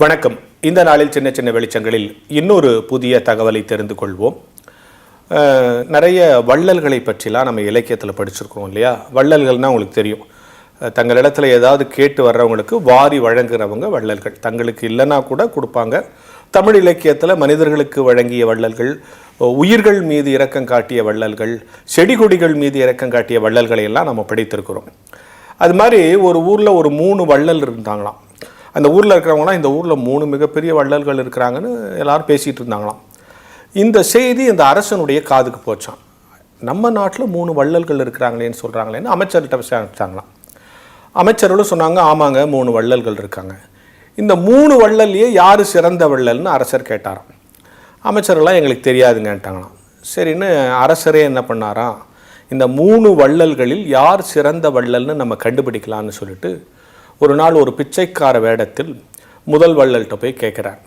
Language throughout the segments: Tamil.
வணக்கம். இந்த நாளில் சின்ன சின்ன வெளிச்சங்களில் இன்னொரு புதிய தகவலை தெரிந்து கொள்வோம். நிறைய வள்ளல்களை பற்றிலாம் நம்ம இலக்கியத்தில் படிச்சிருக்கிறோம் இல்லையா? வள்ளல்கள்னால் உங்களுக்கு தெரியும், தங்களிடத்தில் ஏதாவது கேட்டு வர்றவங்களுக்கு வாரி வழங்குறவங்க வள்ளல்கள். தங்களுக்கு இல்லைன்னா கூட கொடுப்பாங்க. தமிழ் இலக்கியத்தில் மனிதர்களுக்கு வழங்கிய வள்ளல்கள், உயிர்கள் மீது இரக்கம் காட்டிய வள்ளல்கள், செடி கொடிகள் மீது இரக்கம் காட்டிய வள்ளல்களை எல்லாம் நம்ம படித்திருக்கிறோம். அது மாதிரி ஒரு ஊரில் ஒரு 3 வள்ளல் இருந்தாங்களாம். அந்த ஊரில் இருக்கிறவங்களாம் இந்த ஊரில் 3 மிகப்பெரிய வள்ளல்கள் இருக்கிறாங்கன்னு எல்லாரும் பேசிகிட்டு இருந்தாங்களாம். இந்த செய்தி இந்த அரசனுடைய காதுக்கு போச்சான். நம்ம நாட்டில் 3 வள்ளல்கள் இருக்கிறாங்களேன்னு சொல்கிறாங்களேன்னு அமைச்சர்கிட்ட விசாரிச்சாங்களாம். அமைச்சர்களும் சொன்னாங்க, ஆமாங்க 3 வள்ளல்கள் இருக்காங்க. இந்த 3 வள்ளல்லையே யார் சிறந்த வள்ளல்னு அரசர் கேட்டாராம். அமைச்சர்கள்லாம் எங்களுக்கு தெரியாதுங்கன்ட்டாங்களாம். சரின்னு அரசரே என்ன பண்ணாராம், இந்த 3 வள்ளல்களில் யார் சிறந்த வள்ளல்னு நம்ம கண்டுபிடிக்கலான்னு சொல்லிட்டு ஒரு நாள் ஒரு பிச்சைக்கார வேடத்தில் முதல் வள்ளல்கிட்ட போய் கேட்குறார்.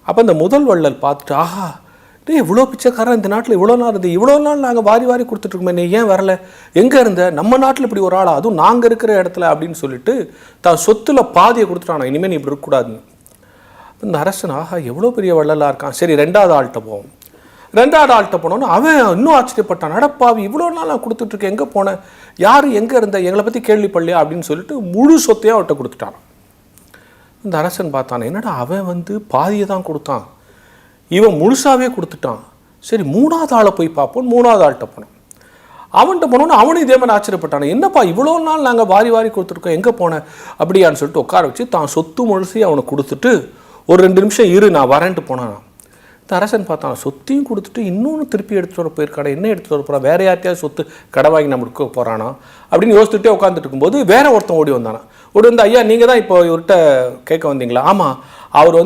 அப்போ இந்த முதல் வள்ளல் பார்த்துட்டு, ஆஹா டே இவ்வளோ பிச்சைக்காரன் இந்த நாட்டில் இவ்வளோ நாள் இருந்து, இவ்வளோ நாள் நாங்கள் வாரி வாரி கொடுத்துட்ருக்கோமே, நீ ஏன் வரல, எங்கே இருந்த, நம்ம நாட்டில் இப்படி ஒரு ஆளா, அதுவும் நாங்கள் இருக்கிற இடத்துல அப்படின்னு சொல்லிட்டு தான் சொத்தில் பாதியை கொடுத்துட்டானோ, இனிமேல் நீ இப்படி இருக்கக்கூடாதுன்னு. இந்த அரசன், ஆஹா எவ்வளோ பெரிய வள்ளலாக இருக்கான், சரி 2வது ஆள்கிட்ட போவோம். 2வது ஆள்கிட்ட போனோன்னு அவன் இன்னும் ஆச்சரியப்பட்டான். நடப்பாவி இவ்வளோ நாள் நான் கொடுத்துட்ருக்கேன், எங்கே போனேன், யார் எங்கே இருந்த, எங்களை பற்றி கேள்விப்படலையா அப்படின்னு சொல்லிட்டு முழு சொத்தையும் அவர்கிட்ட கொடுத்துட்டான். இந்த அரசன் பார்த்தானே, என்னடா அவன் பாதியை தான் கொடுத்தான், இவன் முழுசாகவே கொடுத்துட்டான். சரி 3வது ஆளை போய் பார்ப்போம். 3வது ஆள்கிட்ட போனோம். அவன்கிட்ட போனோன்னு அவனும் இதே மாதிரி ஆச்சரியப்பட்டானே, என்னப்பா இவ்வளோ நாள் நாங்கள் வாரி வாரி கொடுத்துருக்கோம், எங்கே போனேன் அப்படியான்னு சொல்லிட்டு உட்கார வச்சு தான் சொத்து முழுசையும் அவனை கொடுத்துட்டு ஒரு 2 நிமிஷம் இரு நான் வரேன்ட்டு போனான். இந்த அரசன் பார்த்தான், சொத்தையும் கொடுத்துட்டு இன்னொன்று திருப்பி எடுத்துகிட்டு வர போயிருக்காடா, என்ன எடுத்துகிட்டு வர போகிறான், வேறு யார்கிட்டயாவது சொத்து கடை வாங்கி நம்ம கொடுக்க போகிறானா அப்படின்னு யோசிச்சுட்டே உட்காந்துட்டு இருக்கும்போது வேற ஒருத்தன் ஓடி வந்தானா. ஓடி வந்து, ஐயா நீங்கள் தான் இப்போ இவர்கிட்ட கேட்க வந்தீங்களா? ஆமாம், அவர்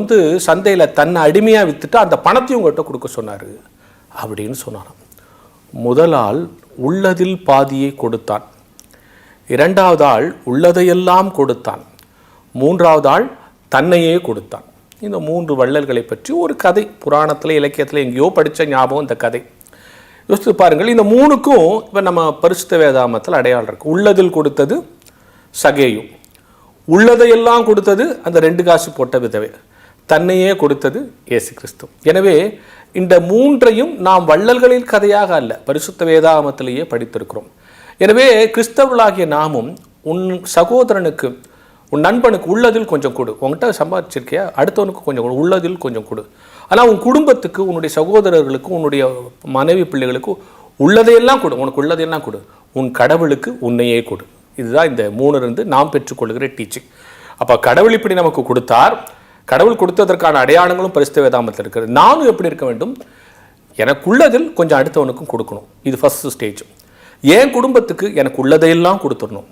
சந்தையில் தன்னை அடிமையாக விற்றுட்டு அந்த பணத்தையும் உங்கள்கிட்ட கொடுக்க சொன்னார் அப்படின்னு சொன்னாராம். முதல் ஆள் உள்ளதில் பாதியை கொடுத்தான், 2வது ஆள் உள்ளதையெல்லாம் கொடுத்தான், 3வது ஆள் தன்னையே கொடுத்தான். இந்த 3 வள்ளல்களை பற்றி ஒரு கதை புராணத்தில் இலக்கியத்தில் எங்கேயோ படித்த ஞாபகம் இந்த கதை. யோசித்து பாருங்கள், இந்த 3க்கும் இப்போ நம்ம பரிசுத்த வேதாகமத்தில் அடையாளம் இருக்குது. உள்ளதில் கொடுத்தது சகேயு, உள்ளதையெல்லாம் கொடுத்தது அந்த 2 காசு போட்ட விதவை, தன்னையே கொடுத்தது இயேசு கிறிஸ்து. எனவே இந்த 3ஐயும் நாம் வள்ளல்களின் கதையாக அல்ல, பரிசுத்த வேதாகமத்திலேயே படித்திருக்கிறோம். எனவே கிறிஸ்தவர்களாகிய நாமும் உன் சகோதரனுக்கு, உன் நண்பனுக்கு உள்ளதில் கொஞ்சம் கொடு. உங்கள்கிட்ட சம்பாதிச்சிருக்கியா, அடுத்தவனுக்கு கொஞ்சம் கொடு, உள்ளதில் கொஞ்சம் கொடு. ஆனால் உன் குடும்பத்துக்கு, உன்னுடைய சகோதரர்களுக்கு, உன்னுடைய மனைவி பிள்ளைகளுக்கு உள்ளதையெல்லாம் கொடு. உனக்கு உள்ளதையெல்லாம் கொடு. உன் கடவுளுக்கு உன்னையே கொடு. இதுதான் இந்த 3 நாம் பெற்றுக்கொள்கிற டீச்சிங். அப்போ கடவுள் இப்படி நமக்கு கொடுத்தார், கடவுள் கொடுத்ததற்கான அடையாளங்களும் பரிசுத்த வேதாகமத்தில் இருக்கிறது. நானும் எப்படி இருக்க வேண்டும், எனக்குள்ளதில் கொஞ்சம் அடுத்தவனுக்கும் கொடுக்கணும். இது ஃபர்ஸ்ட் ஸ்டேஜ். என் குடும்பத்துக்கு எனக்கு உள்ளதையெல்லாம் கொடுத்துடணும்,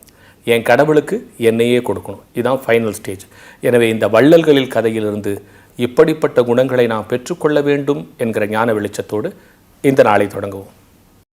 என் கடவுளுக்கு என்னையே கொடுக்கணும். இதுதான் ஃபைனல் ஸ்டேஜ். எனவே இந்த வள்ளல்களில் கதையிலிருந்து இப்படிப்பட்ட குணங்களை நாம் பெற்றுக்கொள்ள வேண்டும் என்கிற ஞான வெளிச்சத்தோடு இந்த நாளை தொடங்குவோம்.